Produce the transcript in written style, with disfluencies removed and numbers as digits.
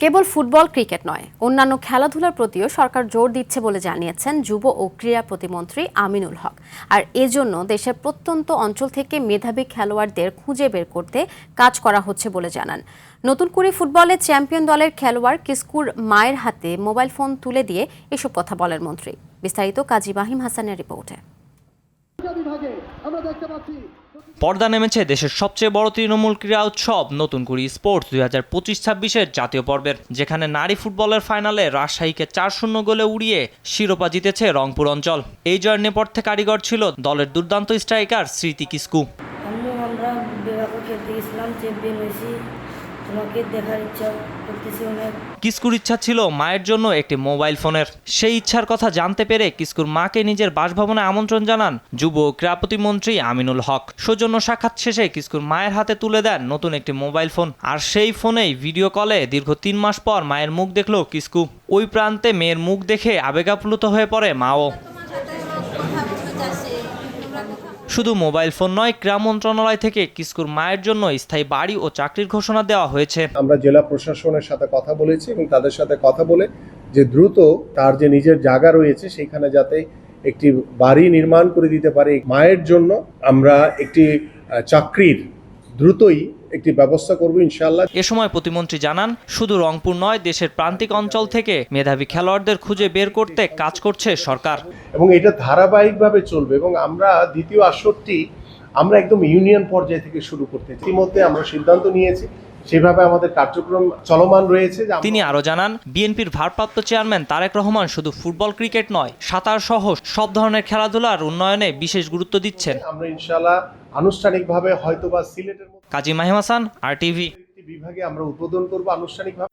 কেবল football cricket নয়, অন্যান্য খেলাধুলার প্রতিও সরকার জোর দিচ্ছে বলে জানিয়েছেন যুব ও ক্রীড়া প্রতিমন্ত্রী আমিনুল হক। আর এজন্য দেশের প্রত্যন্ত অঞ্চল থেকে মেধাবী খেলোয়াড়দের খুঁজে বের করতে কাজ করা হচ্ছে বলে জানান। নতুন করে ফুটবলে চ্যাম্পিয়ন দলের খেলোয়াড় কিস্কুর মায়ের হাতে মোবাইল ফোন তুলে দিয়ে এসব কথা বলেন মন্ত্রী। বিস্তারিত কাজী মাহিম হাসানের রিপোর্টে। পর্দা নেমেছে দেশের সবচেয়ে বড় তৃণমূল ক্রীড়া উৎসব নতুন কুড়ি স্পোর্টস 2025-26-এর জাতীয় পর্বের, যেখানে নারী ফুটবলের ফাইনালে রাজশাহীকে 4-0 গোলে উড়িয়ে শিরোপা জিতেছে রংপুর অঞ্চল। এই জয়ের নেপথ্যে কারিগর ছিল দলের দুর্দান্ত স্ট্রাইকার স্মৃতি কিস্কু। আমরা বিভাগে খেলতে গেছিলাম, চ্যাম্পিয়ন হয়েছি, তোমাকে দেখার ইচ্ছা করতেছি অনেক। কিস্কুর ইচ্ছা ছিল মায়ের জন্য একটি মোবাইল ফোনের। সেই ইচ্ছার কথা জানতে পেরে কিস্কুর মাকে নিজের বাসভবনে আমন্ত্রণ জানান যুব ও ক্রীড়া প্রতিমন্ত্রী আমিনুল হক। সৌজন্য সাক্ষাৎ শেষে কিস্কুর মায়ের হাতে তুলে দেন নতুন একটি মোবাইল ফোন। আর সেই ফোনেই ভিডিও কলে দীর্ঘ 3 মাস পর মায়ের মুখ দেখল কিস্কু। ওই প্রান্তে মেয়ের মুখ দেখে আবেগাপ্লুত হয়ে পড়ে মাও। শুধু মোবাইল ফোন নয়, ক্রীড়া মন্ত্রণালয় থেকে কিস্কুর মায়ের জন্য স্থায়ী বাড়ি ও চাকরির ঘোষণা দেওয়া হয়েছে। আমরা জেলা প্রশাসনের সাথে কথা বলেছি এবং তাদের সাথে কথা বলে যে দ্রুত তার যে নিজের জায়গা রয়েছে সেখানে যাতে একটি বাড়ি নির্মাণ করে দিতে পারে মায়ের জন্য, আমরা একটি চাকরির দ্রুতই একটি ব্যবস্থা করব ইনশাআল্লাহ। এ সময় প্রতিমন্ত্রী জানান, শুধু রংপুর নয়, দেশের প্রান্তিক অঞ্চল থেকে মেধাবী খেলোয়াড়দের খুঁজে বের করতে কাজ করছে সরকার এবং এটা ধারাবাহিকভাবে চলবে এবং আমরা দ্বিতীয় আসরটি আমরা একদম ইউনিয়ন পর্যায় থেকে শুরু করতে ইতিমধ্যে আমরা সিদ্ধান্ত নিয়েছি, সেভাবে আমাদের কার্যক্রম চলমান রয়েছে। তিনি আরো জানান, বিএনপির ভারপ্রাপ্ত চেয়ারম্যান তারেক রহমান শুধু ফুটবল ক্রিকেট নয়, সাঁতার সহ সব ধরনের খেলাধুলার উন্নয়নে বিশেষ গুরুত্ব দিচ্ছেন। আমরা ইনশাআল্লাহ আনুষ্ঠানিকভাবে হয়তোবা সিলেটের কাজী মাহিম হাসান, RTV বিভাগে আমরা উদ্বোধন করব আনুষ্ঠানিকভাবে।